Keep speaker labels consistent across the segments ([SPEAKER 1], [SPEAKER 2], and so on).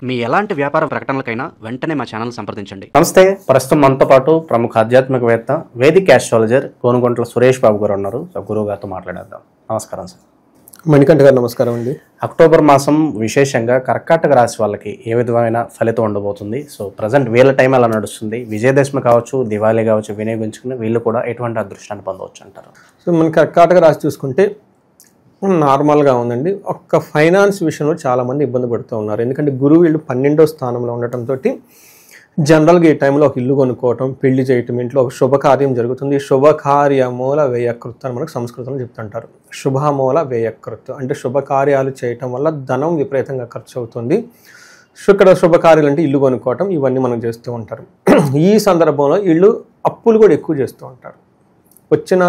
[SPEAKER 1] మీ ఎలాంటి వ్యాపార ప్రకటనలకైనా వెంటనే మా ఛానల్ సంప్రదించండి.
[SPEAKER 2] నమస్తే. ప్రస్తుతం మనతో పాటు ప్రముఖ ఆధ్యాత్మికవేత్త వేదిక్ ఆస్ట్రాలజర్ కోనుగొంట్ల సురేష్ బాబు గారు ఉన్నారు. గురువు గారితో మాట్లాడేద్దాం. నమస్కారం సార్.
[SPEAKER 3] మణికంఠ గారు నమస్కారం అండి.
[SPEAKER 2] అక్టోబర్ మాసం విశేషంగా కర్కాటక రాశి వాళ్ళకి ఏ విధమైన ఫలితం ఉండబోతుంది? సో ప్రజెంట్ వీళ్ళ టైం ఎలా నడుస్తుంది? విజయదశమి కావచ్చు, దివాళీ కావచ్చు వినియోగించుకుని వీళ్ళు కూడా ఎటువంటి అదృష్టాన్ని పొందవచ్చు అంటారు?
[SPEAKER 3] సో మన కర్కాటక రాశి చూసుకుంటే నార్మల్గా ఉందండి. ఒక్క ఫైనాన్స్ విషయంలో చాలామంది ఇబ్బంది పడుతూ ఉన్నారు. ఎందుకంటే గురువు వీళ్ళు 12వ స్థానంలో ఉండటంతో జనరల్గా ఈ టైంలో ఒక ఇల్లు కొనుక్కోవటం, పెళ్లి చేయటం, ఇంట్లో ఒక శుభకార్యం జరుగుతుంది. శుభకార్యమూల వ్యయకృత్ అని మనకు సంస్కృతంలో చెప్తుంటారు. శుభమూల వ్యయకృత్ అంటే శుభకార్యాలు చేయటం వల్ల ధనం విపరీతంగా ఖర్చు అవుతుంది. ఇక్కడ శుభకార్యాలు అంటే ఇల్లు కొనుక్కోవటం, ఇవన్నీ మనం చేస్తూ ఉంటారు. ఈ సందర్భంలో వీళ్ళు అప్పులు కూడా ఎక్కువ చేస్తూ ఉంటారు. వచ్చిన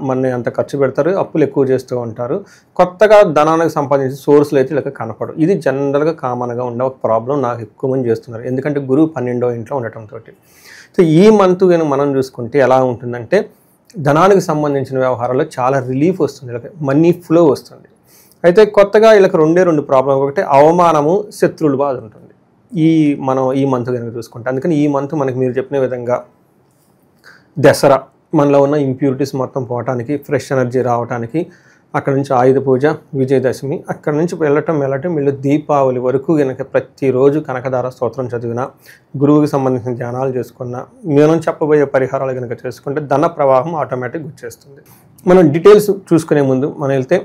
[SPEAKER 3] మన అంత ఖర్చు పెడతారు, అప్పులు ఎక్కువ చేస్తూ ఉంటారు. కొత్తగా ధనానికి సంపాదించే సోర్సులు అయితే ఇలా కనపడు. ఇది జనరల్గా కామన్గా ఉండే ఒక ప్రాబ్లం నాకు ఎక్కువ మంది చేస్తున్నారు. ఎందుకంటే గురువు 12వ ఇంట్లో ఉండటంతో. సో ఈ మంత్ కనుక మనం చూసుకుంటే ఎలా ఉంటుందంటే ధనానికి సంబంధించిన వ్యవహారాల్లో చాలా రిలీఫ్ వస్తుంది, ఇలా మనీ ఫ్లో వస్తుంది. అయితే కొత్తగా వీళ్ళకి రెండు ప్రాబ్లం. ఒకటి అవమానము, శత్రువుల బాధ ఉంటుంది ఈ మంత్ కనుక చూసుకుంటే. అందుకని ఈ మంత్ మనకి మీరు చెప్పిన విధంగా దసరా, మనలో ఉన్న ఇంప్యూరిటీస్ మొత్తం పోవటానికి, ఫ్రెష్ ఎనర్జీ రావడానికి, అక్కడ నుంచి ఆయుధ పూజ, విజయదశమి, అక్కడ నుంచి వెళ్ళటం వీళ్ళు దీపావళి వరకు కనుక ప్రతిరోజు కనకదార స్తోత్రం చదివిన, గురువుకి సంబంధించిన ధ్యానాలు చేసుకున్న, మనం చెప్పబోయే పరిహారాలు కనుక చేసుకుంటే ధన ప్రవాహం ఆటోమేటిక్గా వచ్చేస్తుంది. మనం డీటెయిల్స్ చూసుకునే ముందు మనం వెళ్తే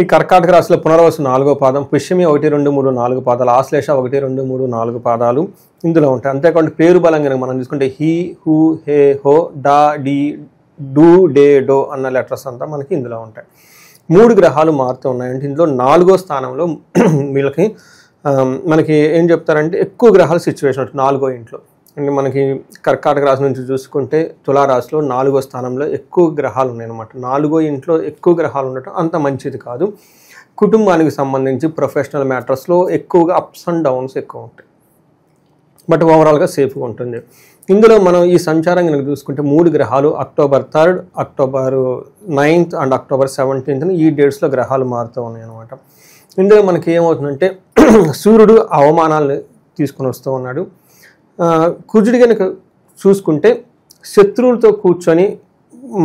[SPEAKER 3] ఈ కర్కాటక రాశిలో పునర్వసు 4వ పాదం, పుష్యమి 1, 2, 3, 4 పాదాలు, ఆశ్లేష 1, 2, 3, 4 పాదాలు ఇందులో ఉంటాయి. అంతేకాకుండా పేరు బలం కనుక మనం చూసుకుంటే హీ, హూ, హే, హో, డా, డి, డూ, డే, డో అన్న లెటర్స్ అంతా మనకి ఇందులో ఉంటాయి. 3 గ్రహాలు మారుతూ ఉన్నాయంటే ఇందులో 4వ స్థానంలో వీళ్ళకి మనకి ఏం చెప్తారంటే ఎక్కువ గ్రహాల సిచ్యువేషన్ ఉంటుంది 4వ ఇంట్లో. అంటే మనకి కర్కాటక రాశి నుంచి చూసుకుంటే తులారాశిలో 4వ స్థానంలో ఎక్కువ గ్రహాలు ఉన్నాయన్నమాట. 4వ ఇంట్లో ఎక్కువ గ్రహాలు ఉండటం అంత మంచిది కాదు. కుటుంబానికి సంబంధించి ప్రొఫెషనల్ మ్యాటర్స్లో ఎక్కువగా అప్స్ అండ్ డౌన్స్ ఎక్కువ ఉంటాయి. బట్ ఓవరాల్గా సేఫ్గా ఉంటుంది. ఇందులో మనం ఈ సంచారం కనుక చూసుకుంటే 3 గ్రహాలు అక్టోబర్ 3, అక్టోబర్ 9 అండ్ అక్టోబర్ 17 ఈ డేట్స్లో గ్రహాలు మారుతూ ఉన్నాయి అన్నమాట. ఇందులో మనకి ఏమవుతుందంటే సూర్యుడు అవమానాలను తీసుకొని వస్తూ ఉన్నాడు. కుజుడి కనుక చూసుకుంటే శత్రువులతో కూర్చొని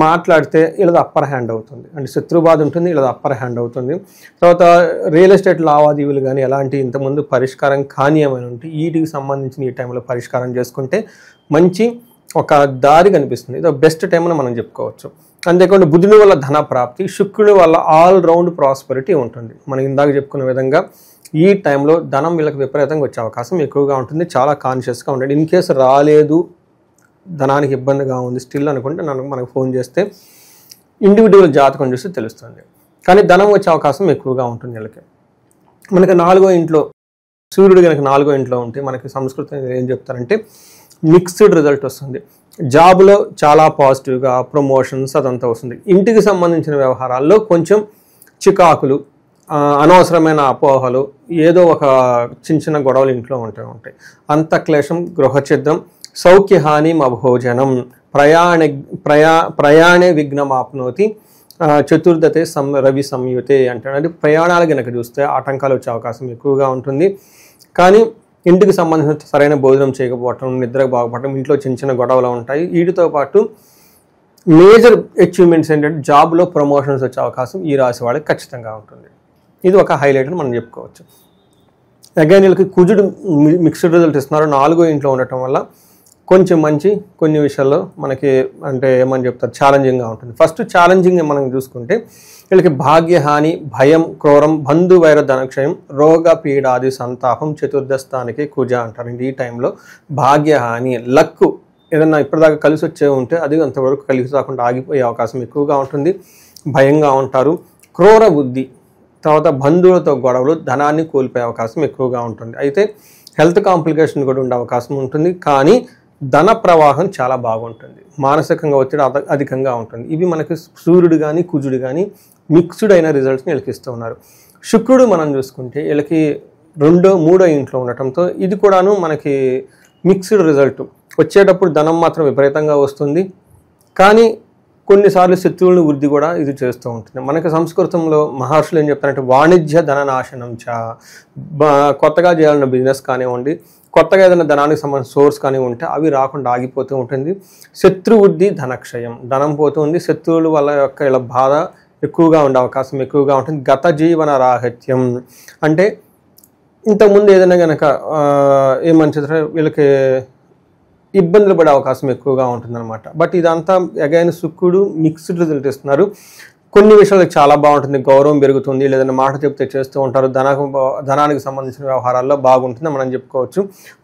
[SPEAKER 3] మాట్లాడితే ఇలా అప్పర్ హ్యాండ్ అవుతుంది. అంటే శత్రు బాధ ఉంటుంది, ఇలా అప్పర్ హ్యాండ్ అవుతుంది. తర్వాత రియల్ ఎస్టేట్ లావాదేవీలు కానీ ఎలాంటి ఇంతకుముందు పరిష్కారం కానీ ఏమైనా ఉంటే వీటికి సంబంధించిన ఈ టైంలో పరిష్కారం చేసుకుంటే మంచి ఒక దారి కనిపిస్తుంది. ఇది బెస్ట్ టైం అని మనం చెప్పుకోవచ్చు. అంతేకాకుండా బుధుని వల్ల ధన ప్రాప్తి, శుక్రుని వల్ల ఆల్ రౌండ్ ప్రాస్పరిటీ ఉంటుంది. మనం ఇందాక చెప్పుకున్న విధంగా ఈ టైంలో ధనం వీళ్ళకి విపరీతంగా వచ్చే అవకాశం ఎక్కువగా ఉంటుంది. చాలా కాన్షియస్గా ఉండండి. ఇన్ కేసు రాలేదు, ధనానికి ఇబ్బందిగా ఉంది స్టిల్ అనుకుంటే మనకు ఫోన్ చేస్తే ఇండివిజువల్ జాతకం చూస్తే తెలుస్తుంది. కానీ ధనం వచ్చే అవకాశం ఎక్కువగా ఉంటుంది వీళ్ళకి. మనకి 4వ ఇంట్లో సూర్యుడు కనుక 4వ ఇంట్లో ఉంటే మనకి సంస్కృతం ఏం చెప్తారంటే మిక్స్డ్ రిజల్ట్ వస్తుంది. జాబ్లో చాలా పాజిటివ్గా ప్రమోషన్స్ అదంతా వస్తుంది. ఇంటికి సంబంధించిన వ్యవహారాల్లో కొంచెం చికాకులు, అనవసరమైన అపోహలు, ఏదో ఒక చిన్న గొడవలు ఇంట్లో ఉంటాయి. అంతఃక్లేశం, గృహఛిద్రం, సౌఖ్యహాని అభోజనం, ప్రయాణే విఘ్నం ఆప్నోతి, చతుర్థతే రవి సంయుతే అంటాడు. అంటే ప్రయాణాలు కనుక చూస్తే ఆటంకాలు వచ్చే అవకాశం ఎక్కువగా ఉంటుంది. కానీ ఇంటికి సంబంధించిన సరైన భోజనం చేయకపోవటం, నిద్రకు బాగుపడటం, ఇంట్లో చిన్న గొడవలు ఉంటాయి. వీటితో పాటు మేజర్ అచీవ్మెంట్స్ ఏంటంటే జాబ్లో ప్రమోషన్స్ వచ్చే అవకాశం ఈ రాశి వాళ్ళకి ఖచ్చితంగా ఉంటుంది. ఇది ఒక హైలైట్ అని మనం చెప్పుకోవచ్చు. అగైన్ వీళ్ళకి కుజుడు మిక్స్డ్ రిజల్ట్ ఇస్తున్నారు 4వ ఇంట్లో ఉండటం వల్ల. కొంచెం మంచి, కొన్ని విషయాల్లో మనకి అంటే ఏమని చెప్తారు ఛాలెంజింగ్గా ఉంటుంది. ఫస్ట్ ఛాలెంజింగ్ మనం చూసుకుంటే వీళ్ళకి భాగ్యహాని, భయం, క్రోరం, బంధువైర ధనక్షయం, రోగ పీడాది సంతాపం, చతుర్థ స్థానికి కుజ అంటారు. ఈ టైంలో భాగ్యహాని, లక్కు ఏదన్నా ఇప్పటిదాకా కలిసి వచ్చే ఉంటే అది అంతవరకు కలిసి రాకుండా ఆగిపోయే అవకాశం ఎక్కువగా ఉంటుంది. భయంగా ఉంటారు. క్రూర బుద్ధి, తర్వాత బంధువులతో గొడవలు, ధనాన్ని కోల్పోయే అవకాశం ఎక్కువగా ఉంటుంది. అయితే హెల్త్ కాంప్లికేషన్ కూడా ఉండే అవకాశం ఉంటుంది. కానీ ధన ప్రవాహం చాలా బాగుంటుంది. మానసికంగా ఒత్తిడి అధికంగా ఉంటుంది. ఇవి మనకి సూర్యుడు కానీ కుజుడు కానీ మిక్స్డ్ అయిన రిజల్ట్స్ని వీళ్ళకి ఇస్తూ ఉన్నారు. శుక్రుడు మనం చూసుకుంటే వీళ్ళకి 2, 3 ఇంట్లో ఉండటంతో ఇది కూడాను మనకి మిక్స్డ్ రిజల్ట్. వచ్చేటప్పుడు ధనం మాత్రం విపరీతంగా వస్తుంది. కానీ కొన్నిసార్లు శత్రువుల వృద్ధి కూడా ఇది చేస్తూ ఉంటుంది. మనకి సంస్కృతంలో మహర్షులు ఏం చెప్తారంటే వాణిజ్య ధన నాశనం కొత్తగా చేయాలన్న బిజినెస్ కానివ్వండి, కొత్తగా ఏదైనా ధనానికి సంబంధించిన సోర్స్ కానీ ఉంటే అవి రాకుండా ఆగిపోతూ ఉంటుంది. శత్రువృద్ధి ధనక్షయం, ధనం పోతుంది, శత్రువుల వల్ల యొక్క ఇలా బాధ ఎక్కువగా ఉండే అవకాశం ఎక్కువగా ఉంటుంది. గత జీవన రాహిత్యం అంటే ఇంతకుముందు ఏదైనా కనుక ఏమంటారు వీళ్ళకి ఇబ్బందులు పడే అవకాశం ఎక్కువగా ఉంటుందన్నమాట. బట్ ఇదంతా అగైన్ శుక్రుడు మిక్స్డ్ రిజల్ట్ ఇస్తున్నారు. కొన్ని విషయాలు చాలా బాగుంటుంది, గౌరవం పెరుగుతుంది, లేదంటే మాట చెప్తే చేస్తూ ఉంటారు, ధనానికి సంబంధించిన వ్యవహారాల్లో బాగుంటుంది మనం చెప్పుకోవచ్చు.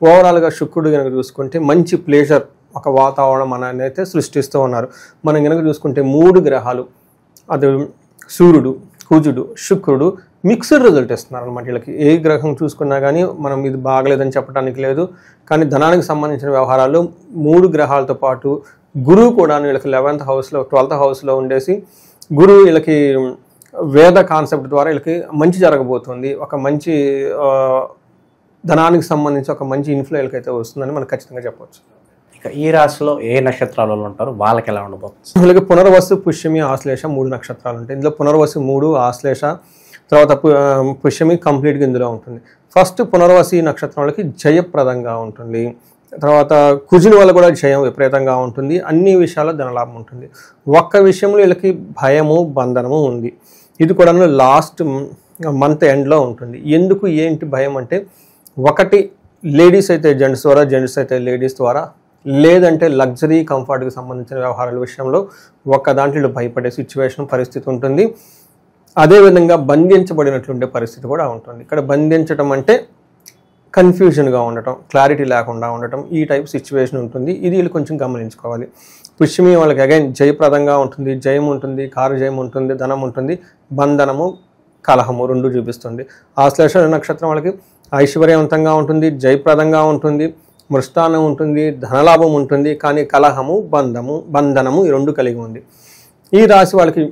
[SPEAKER 3] ఓవరాల్గా శుక్రుడు కనుక చూసుకుంటే మంచి ప్లేజర్ ఒక వాతావరణం అనేది అయితే సృష్టిస్తూ ఉన్నారు. మనం కనుక చూసుకుంటే 3 గ్రహాలు అది సూర్యుడు, కుజుడు, శుక్రుడు మిక్స్డ్ రిజల్ట్ ఇస్తున్నారు అనమాట. వీళ్ళకి ఏ గ్రహం చూసుకున్నా కానీ మనం ఇది బాగలేదని చెప్పడానికి లేదు. కానీ ధనానికి సంబంధించిన వ్యవహారాల్లో 3 గ్రహాలతో పాటు గురువు కూడా వీళ్ళకి 11th హౌస్లో 12th హౌస్లో ఉండేసి గురువు వీళ్ళకి వేద కాన్సెప్ట్ ద్వారా వీళ్ళకి మంచి జరగబోతుంది. ఒక మంచి ధనానికి సంబంధించి ఒక మంచి ఇన్ఫ్లో వీళ్ళకైతే వస్తుందని మనం ఖచ్చితంగా చెప్పవచ్చు.
[SPEAKER 2] ఇక ఈ రాశిలో ఏ నక్షత్రాలలో ఉంటారు, వాళ్ళకి ఎలా ఉండబోతుంది?
[SPEAKER 3] వీళ్ళకి పునర్వసు, పుష్యమి, ఆశ్లేష 3 నక్షత్రాలు ఉంటాయి. ఇందులో పునర్వసు 3, ఆశ్లేష తర్వాత పుష్యమి కంప్లీట్గా ఇందులో ఉంటుంది. ఫస్ట్ పునర్వసి నక్షత్రాలకి జయప్రదంగా ఉంటుంది. తర్వాత కుజుని వల్ల కూడా జయం విపరీతంగా ఉంటుంది. అన్ని విషయాల్లో ధనలాభం ఉంటుంది. ఒక్క విషయంలో వీళ్ళకి భయము, బంధనము ఉంది. ఇది కూడా లాస్ట్ మంత్ ఎండ్లో ఉంటుంది. ఎందుకు ఏంటి భయం అంటే, ఒకటి లేడీస్ అయితే జెంట్స్ ద్వారా, జెంట్స్ అయితే లేడీస్ ద్వారా, లేదంటే లగ్జరీ కంఫర్ట్కి సంబంధించిన వ్యవహారాల విషయంలో ఒక్క దాంట్లో భయపడే సిచ్యువేషన్ పరిస్థితి ఉంటుంది. అదేవిధంగా బంధించబడినట్లుండే పరిస్థితి కూడా ఉంటుంది. ఇక్కడ బంధించడం అంటే కన్ఫ్యూజన్గా ఉండటం, క్లారిటీ లేకుండా ఉండటం, ఈ టైప్ సిచ్యువేషన్ ఉంటుంది. ఇది వీళ్ళు కొంచెం గమనించుకోవాలి. పుష్యమి వాళ్ళకి అగైన్ జయప్రదంగా ఉంటుంది, జయం ఉంటుంది, కార్యజయం ఉంటుంది, ధనం ఉంటుంది, బంధనము, కలహము 2 చూపిస్తుంది. ఆశ్లేష నక్షత్రం వాళ్ళకి ఐశ్వర్యవంతంగా ఉంటుంది, జయప్రదంగా ఉంటుంది, మృష్టాన్నం ఉంటుంది, ధనలాభం ఉంటుంది, కానీ కలహము, బంధనము ఈ 2 కలిగి ఉంది. ఈ రాశి వాళ్ళకి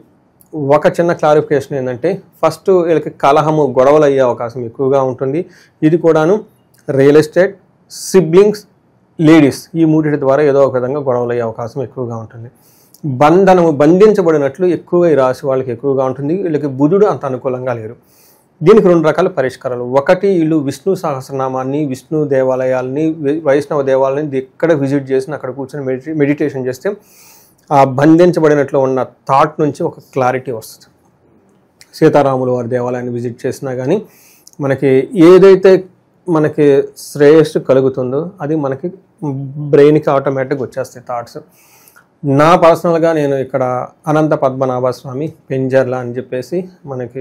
[SPEAKER 3] ఒక చిన్న క్లారిఫికేషన్ ఏంటంటే, ఫస్ట్ వీళ్ళకి కలహము, గొడవలు అయ్యే అవకాశం ఎక్కువగా ఉంటుంది. ఇది కూడాను రియల్ ఎస్టేట్, సిబ్లింగ్స్, లేడీస్ ఈ 3 ద్వారా ఏదో ఒక విధంగా గొడవలు అయ్యే అవకాశం ఎక్కువగా ఉంటుంది. బంధించబడినట్లు ఎక్కువగా ఈ రాశి వాళ్ళకి ఎక్కువగా ఉంటుంది. వీళ్ళకి బుధుడు అంత అనుకూలంగా లేరు. దీనికి 2 రకాల పరిష్కారాలు. ఒకటి, వీళ్ళు విష్ణు సహస్రనామాన్ని, విష్ణు దేవాలయాల్ని, వైష్ణవ దేవాలయాన్ని ఎక్కడ విజిట్ చేసినా అక్కడ కూర్చొని మెడిటేషన్ చేస్తే ఆ బంధించబడినట్లు ఉన్న థాట్ నుంచి ఒక క్లారిటీ వస్తుంది. సీతారాములు వారి దేవాలయాన్ని విజిట్ చేసినా కానీ మనకి ఏదైతే మనకి శ్రేయస్సు కలుగుతుందో అది మనకి బ్రెయిన్కి ఆటోమేటిక్గా వచ్చేస్తాయి థాట్స్. నా పర్సనల్గా నేను ఇక్కడ అనంత పద్మనాభ స్వామి పెంజర్ల అని చెప్పేసి మనకి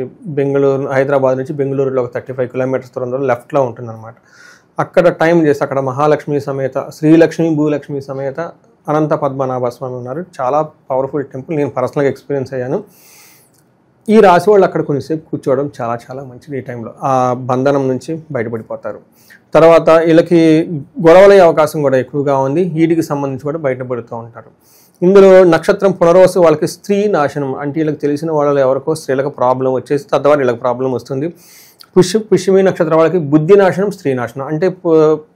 [SPEAKER 3] హైదరాబాద్ నుంచి బెంగళూరులో ఒక 35 కిలోమీటర్స్ దూరంలో లెఫ్ట్లో ఉంటుందన్నమాట. అక్కడ టైం చేసి అక్కడ మహాలక్ష్మి సమేత, శ్రీలక్ష్మి, భూలక్ష్మి సమేత అనంత పద్మనాభ స్వామి ఉన్నారు. చాలా పవర్ఫుల్ టెంపుల్. నేను పర్సనల్గా ఎక్స్పీరియన్స్ అయ్యాను. ఈ రాశి వాళ్ళు అక్కడ కొంచెంసేపు కూర్చోవడం చాలా చాలా మంచిది. ఈ టైంలో ఆ బంధనం నుంచి బయటపడిపోతారు. తర్వాత వీళ్ళకి గొడవలయ్యే అవకాశం కూడా ఎక్కువగా ఉంది. వీటికి సంబంధించి కూడా బయటపడుతూ ఉంటారు. ఇందులో నక్షత్రం పునర్వసు వాళ్ళకి స్త్రీ నాశనం అంటే వీళ్ళకి తెలిసిన వాళ్ళు ఎవరికో స్త్రీలకు ప్రాబ్లం వచ్చేసి తద్వారా వీళ్ళకి ప్రాబ్లం వస్తుంది. పుష్యమి నక్షత్రం వాళ్ళకి బుద్ధి నాశనం, స్త్రీ నాశనం అంటే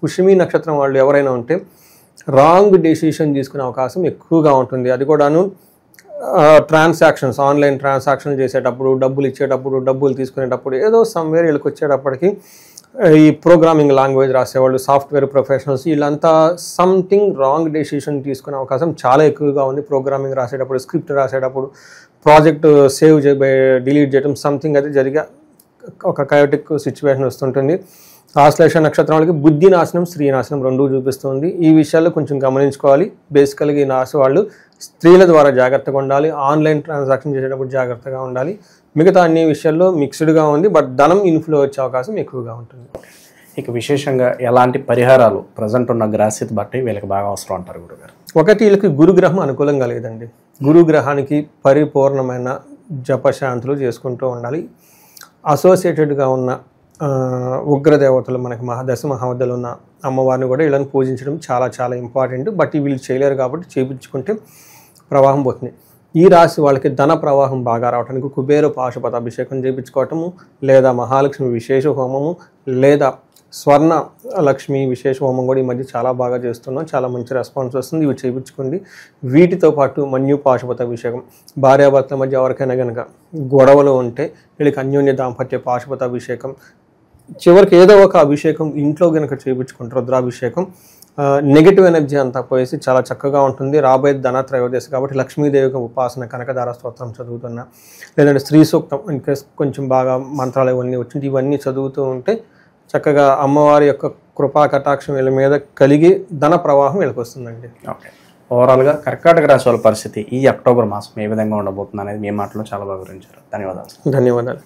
[SPEAKER 3] పుష్యమి నక్షత్రం వాళ్ళు ఎవరైనా ఉంటే రాంగ్ డెసిషన్ తీసుకునే అవకాశం ఎక్కువగా ఉంటుంది. అది కూడాను ట్రాన్సాక్షన్స్, ఆన్లైన్ ట్రాన్సాక్షన్ చేసేటప్పుడు, డబ్బులు ఇచ్చేటప్పుడు, డబ్బులు తీసుకునేటప్పుడు, ఏదో సమ్వేర్ వీళ్ళకి వచ్చేటప్పటికి ఈ ప్రోగ్రామింగ్ లాంగ్వేజ్ రాసేవాళ్ళు, సాఫ్ట్వేర్ ప్రొఫెషనల్స్ వీళ్ళంతా సంథింగ్ రాంగ్ డెసిషన్ తీసుకునే అవకాశం చాలా ఎక్కువగా ఉంది. ప్రోగ్రామింగ్ రాసేటప్పుడు, స్క్రిప్ట్ రాసేటప్పుడు, ప్రాజెక్ట్ సేవ్ డిలీట్ చేయడం సంథింగ్ అది జరిగే ఒక కయోటిక్ సిచ్యువేషన్ వస్తుంటుంది. ఆశ్లేష నక్షత్రం వాళ్ళకి బుద్ధి నాశనం, స్త్రీ నాశనం 2 చూపిస్తుంది. ఈ విషయాల్లో కొంచెం గమనించుకోవాలి. బేసికల్గా ఈ రాశి వాళ్ళు స్త్రీల ద్వారా జాగ్రత్తగా ఉండాలి, ఆన్లైన్ ట్రాన్సాక్షన్ చేసేటప్పుడు జాగ్రత్తగా ఉండాలి. మిగతా అన్ని విషయాల్లో మిక్స్డ్గా ఉంది, బట్ ధనం ఇన్ఫ్లో వచ్చే అవకాశం ఎక్కువగా ఉంటుంది.
[SPEAKER 2] ఇక విశేషంగా ఎలాంటి పరిహారాలు ప్రజెంట్ ఉన్న గ్రహస్థితి బట్టి వీళ్ళకి బాగా అవసరం అంటారు గురుగారు?
[SPEAKER 3] ఒకటి, వీళ్ళకి గురుగ్రహం అనుకూలంగా లేదండి. గురుగ్రహానికి పరిపూర్ణమైన జపశాంతులు చేసుకుంటూ ఉండాలి. అసోసియేటెడ్గా ఉన్న ఉగ్రదేవతలు మనకి దశ మహావద్దలు ఉన్న అమ్మవారిని కూడా వీళ్ళని పూజించడం చాలా చాలా ఇంపార్టెంట్. బట్ వీళ్ళు చేయలేరు కాబట్టి చేయించుకుంటే ప్రవాహం పోతుంది. ఈ రాశి వాళ్ళకి ధన ప్రవాహం బాగా రావడానికి కుబేర పాశుపత అభిషేకం చేయించుకోవటము, లేదా మహాలక్ష్మి విశేష హోమము, లేదా స్వర్ణ లక్ష్మి విశేష హోమం కూడా ఈ మధ్య చాలా బాగా చేస్తున్నాం, చాలా మంచి రెస్పాన్స్ వస్తుంది. ఇవి చేయించుకోండి. వీటితో పాటు మన్యు పాశుపత అభిషేకం, భార్యాభర్తల మధ్య ఎవరికైనా కనుక గొడవలు ఉంటే వీళ్ళకి అన్యోన్య దాంపత్య పాశుపత అభిషేకం, చివరికి ఏదో ఒక అభిషేకం ఇంట్లో కనుక చేయించుకుంటారు, రుద్రాభిషేకం, నెగిటివ్ ఎనర్జీ అంతా పోయేసి చాలా చక్కగా ఉంటుంది. రాబోయే ధన త్రయోదశి కాబట్టి లక్ష్మీదేవికి ఉపాసన, కనకదార స్తోత్రం చదువుతున్నా, లేదంటే స్త్రీ సూక్తం ఇంకా కొంచెం బాగా మంత్రాలు ఇవన్నీ వచ్చింది, ఇవన్నీ చదువుతూ ఉంటే చక్కగా అమ్మవారి యొక్క కృపా కటాక్షం వీళ్ళ మీద కలిగి ధన ప్రవాహం వీళ్ళకి వస్తుందండి.
[SPEAKER 2] ఓకే, ఓవరాల్గా కర్కాటక రాశి వాళ్ళ పరిస్థితి ఈ అక్టోబర్ మాసం ఏ విధంగా ఉండబోతుంది అనేది మీ మాటలో చాలా బాగా వివరించారు. ధన్యవాదాలు.
[SPEAKER 3] ధన్యవాదాలు.